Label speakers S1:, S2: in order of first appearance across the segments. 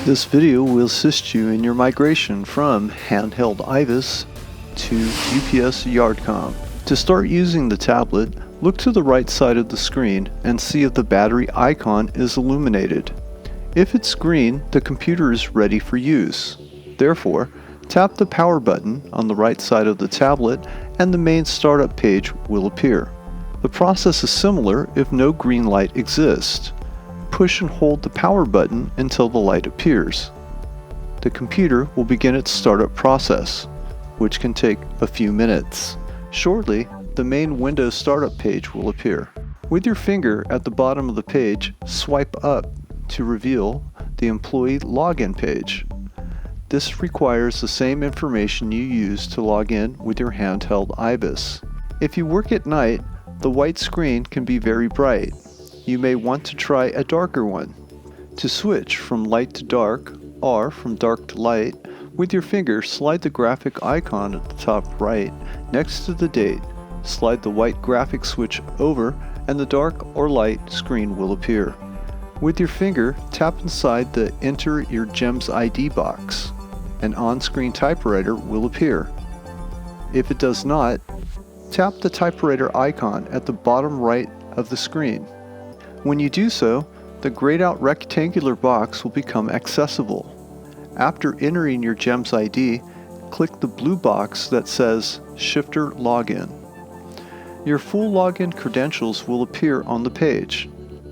S1: This video will assist you in your migration from handheld IVIS to UPS YardCom. To start using the tablet, look to the right side of the screen and see if the battery icon is illuminated. If it's green, the computer is ready for use. Therefore, tap the power button on the right side of the tablet and the main startup page will appear. The process is similar if no green light exists. Push and hold the power button until the light appears. The computer will begin its startup process, which can take a few minutes. Shortly, the main Windows startup page will appear. With your finger at the bottom of the page, swipe up to reveal the employee login page. This requires the same information you use to log in with your handheld IVIS. If you work at night, the white screen can be very bright. You may want to try a darker one. To switch from light to dark, or from dark to light, with your finger slide the graphic icon at the top right next to the date. Slide the white graphic switch over and the dark or light screen will appear. With your finger, tap inside the Enter Your GEMS ID box. An on-screen typewriter will appear. If it does not, tap the typewriter icon at the bottom right of the screen. When you do so, the grayed out rectangular box will become accessible. After entering your GEMS ID, click the blue box that says Shifter Login. Your full login credentials will appear on the page.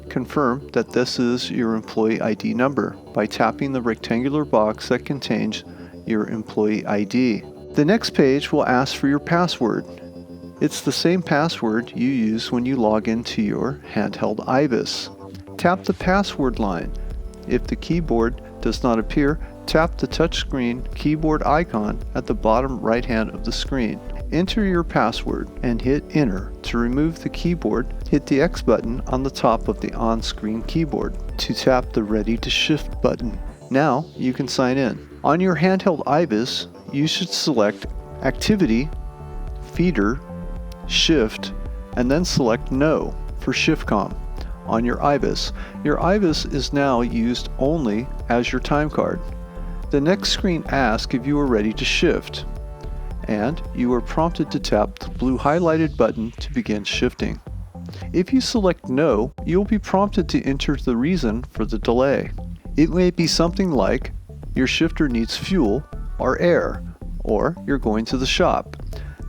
S1: Confirm that this is your employee ID number by tapping the rectangular box that contains your employee ID. The next page will ask for your password. It's the same password you use when you log into your handheld IVIS. Tap the password line. If the keyboard does not appear, tap the touchscreen keyboard icon at the bottom right hand of the screen. Enter your password and hit Enter. To remove the keyboard, hit the X button on the top of the on-screen keyboard. To tap the Ready to Shift button. Now you can sign in. On your handheld IVIS, you should select Activity, Feeder, Shift, and then select No for ShiftCom on your IVIS. Your IVIS is now used only as your time card. The next screen asks if you are ready to shift, and you are prompted to tap the blue highlighted button to begin shifting. If you select No, you'll be prompted to enter the reason for the delay. It may be something like your shifter needs fuel or air, or you're going to the shop.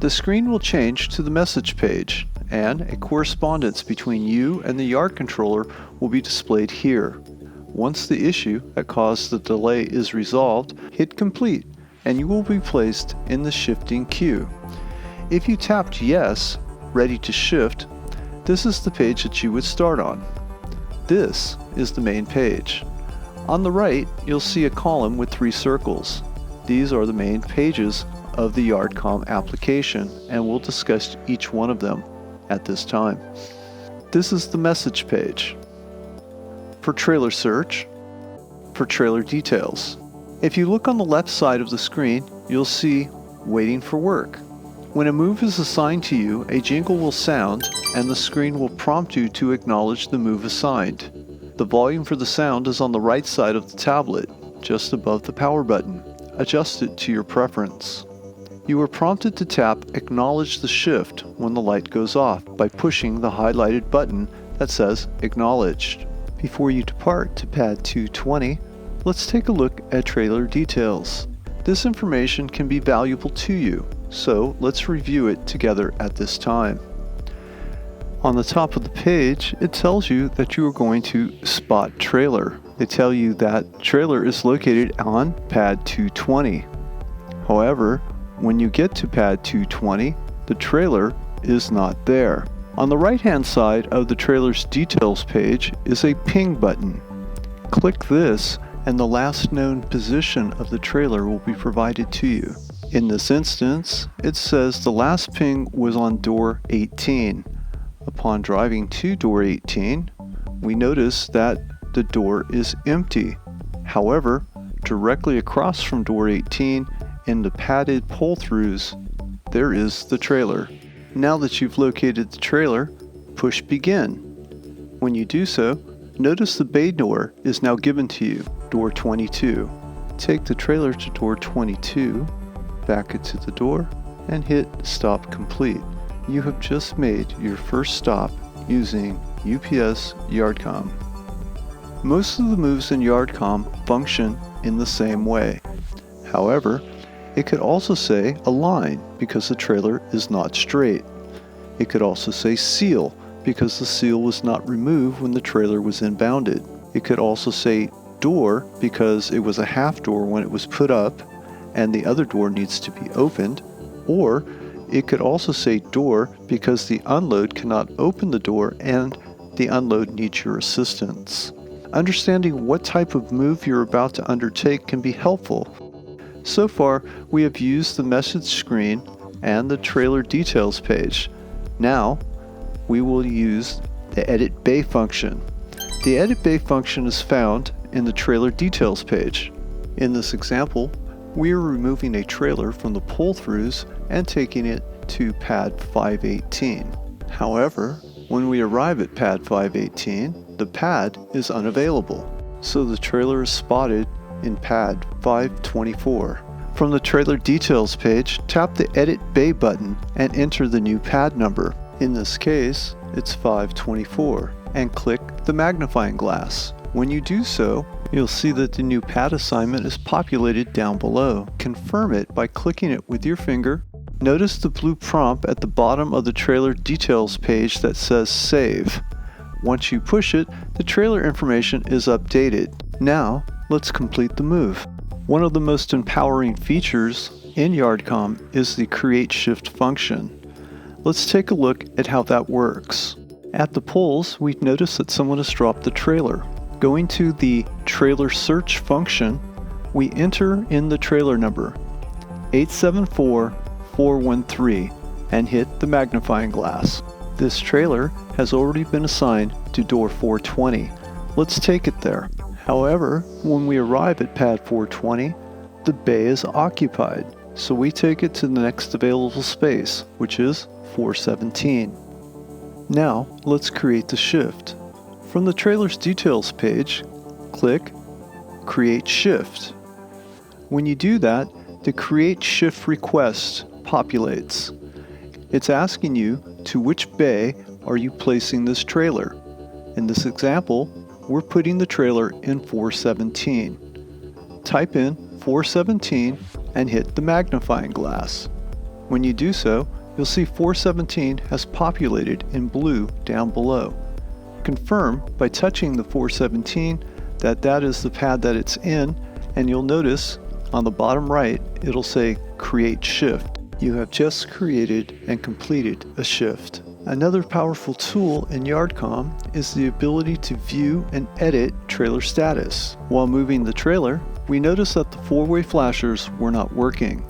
S1: The screen will change to the message page, and a correspondence between you and the Yard controller will be displayed here. Once the issue that caused the delay is resolved, hit Complete, and you will be placed in the shifting queue. If you tapped Yes, Ready to Shift, this is the page that you would start on. This is the main page. On the right, you'll see a column with 3 circles. These are the main pages of the YardCom application, and we'll discuss each one of them at this time. This is the message page. For trailer search, for trailer details. If you look on the left side of the screen, you'll see Waiting for Work. When a move is assigned to you, a jingle will sound and the screen will prompt you to acknowledge the move assigned. The volume for the sound is on the right side of the tablet, just above the power button. Adjust it to your preference. You are prompted to tap Acknowledge the Shift when the light goes off by pushing the highlighted button that says Acknowledged. Before you depart to pad 220, let's take a look at trailer details. This information can be valuable to you, so let's review it together at this time. On the top of the page, it tells you that you are going to spot trailer. They tell you that trailer is located on pad 220. However, when you get to pad 220, the trailer is not there. On the right-hand side of the trailer's details page is a ping button. Click this and the last known position of the trailer will be provided to you. In this instance, it says the last ping was on door 18. Upon driving to door 18, we notice that the door is empty. However, directly across from door 18 in the padded pull-throughs, there is the trailer. Now that you've located the trailer, push Begin. When you do so, notice the bay door is now given to you. door 22. Take the trailer to door 22, back it to the door, and hit Stop Complete. You have just made your first stop using UPS YardCom. Most of the moves in YardCom function in the same way. However, it could also say align because the trailer is not straight. It could also say seal because the seal was not removed when the trailer was inbounded. It could also say door because it was a half door when it was put up and the other door needs to be opened. Or it could also say door because the unload cannot open the door and the unload needs your assistance. Understanding what type of move you're about to undertake can be helpful. So far, we have used the message screen and the trailer details page. Now, we will use the Edit Bay function. The Edit Bay function is found in the trailer details page. In this example, we are removing a trailer from the pull-throughs and taking it to pad 518. However, when we arrive at pad 518, the pad is unavailable, so the trailer is spotted in pad 524. From the trailer details page, tap the Edit Bay button and enter the new pad number. In this case, it's 524, and click the magnifying glass. When you do so, you'll see that the new pad assignment is populated down below. Confirm it by clicking it with your finger. Notice the blue prompt at the bottom of the trailer details page that says Save. Once you push it, the trailer information is updated. Now, let's complete the move. One of the most empowering features in YardCom is the Create Shift function. Let's take a look at how that works. At the pulls, we notice that someone has dropped the trailer. Going to the trailer search function, we enter in the trailer number 874413 and hit the magnifying glass. This trailer has already been assigned to door 420. Let's take it there. However, when we arrive at pad 420, the bay is occupied, so we take it to the next available space, which is 417. Now, let's create the shift. From the trailer's details page, click Create Shift. When you do that, the Create Shift request populates. It's asking you to which bay are you placing this trailer. In this example, we're putting the trailer in 417. Type in 417 and hit the magnifying glass. When you do so, you'll see 417 has populated in blue down below. Confirm by touching the 417 that that is the pad that it's in, and you'll notice on the bottom right it'll say Create Shift. You have just created and completed a shift. Another powerful tool in YardCom is the ability to view and edit trailer status. While moving the trailer, we notice that the four-way flashers were not working.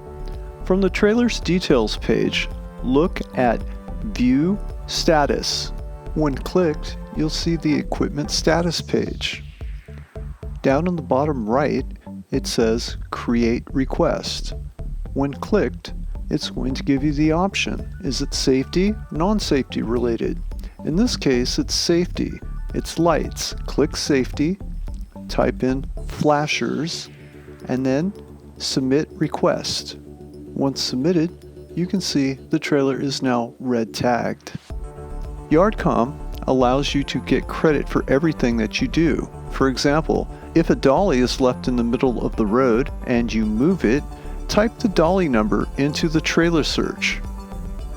S1: From the trailer's details page, look at View Status. When clicked, you'll see the equipment status page. Down in the bottom right, it says Create Request. When clicked, it's going to give you the option. Is it safety, non-safety related? In this case, it's safety. It's lights. Click Safety, type in Flashers, and then Submit Request. Once submitted, you can see the trailer is now red tagged. YardCom allows you to get credit for everything that you do. For example, if a dolly is left in the middle of the road and you move it, type the dolly number into the trailer search.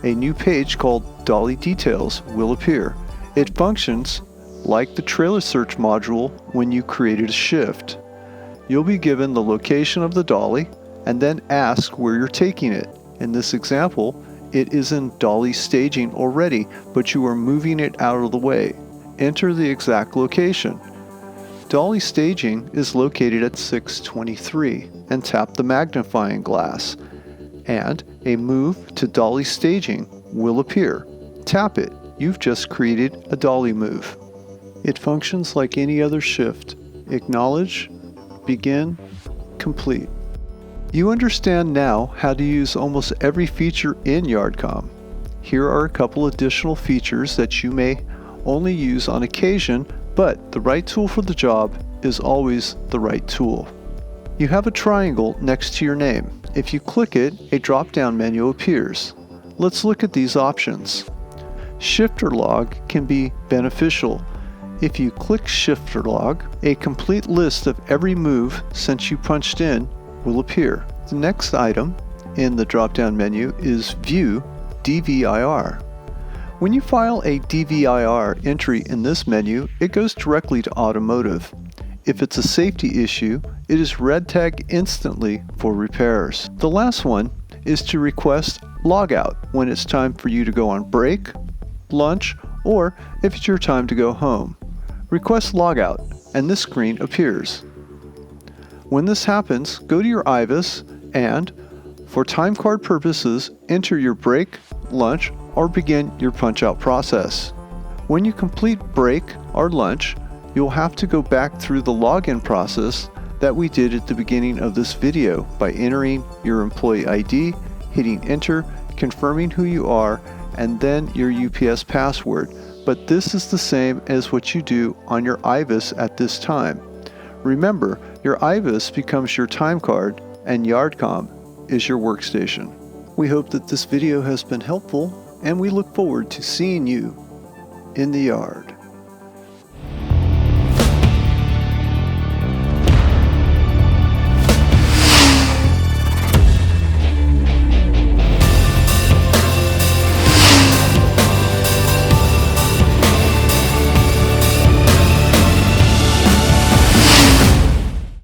S1: A new page called Dolly Details will appear. It functions like the trailer search module when you created a shift. You'll be given the location of the dolly and then ask where you're taking it. In this example, it is in dolly staging already, but you are moving it out of the way. Enter the exact location. Dolly staging is located at 623 and tap the magnifying glass, and a move to dolly staging will appear. Tap it. You've just created a dolly move. It functions like any other shift. Acknowledge, begin, complete. You understand now how to use almost every feature in YardCom. Here are a couple additional features that you may only use on occasion, but the right tool for the job is always the right tool. You have a triangle next to your name. If you click it, a drop-down menu appears. Let's look at these options. Shifter log can be beneficial. If you click Shifter log, a complete list of every move since you punched in will appear. The next item in the drop-down menu is View DVIR. When you file a DVIR entry in this menu, it goes directly to automotive. If it's a safety issue, it is red tagged instantly for repairs. The last one is to request logout when it's time for you to go on break, lunch, or if it's your time to go home. Request logout, and this screen appears. When this happens, go to your IVUS and, for time card purposes, enter your break, lunch, or begin your punch-out process. When you complete break or lunch, you'll have to go back through the login process that we did at the beginning of this video by entering your employee ID, hitting enter, confirming who you are, and then your UPS password. But this is the same as what you do on your IVUS at this time. Remember, your IVUS becomes your time card and YardCom is your workstation. We hope that this video has been helpful, and we look forward to seeing you in the yard.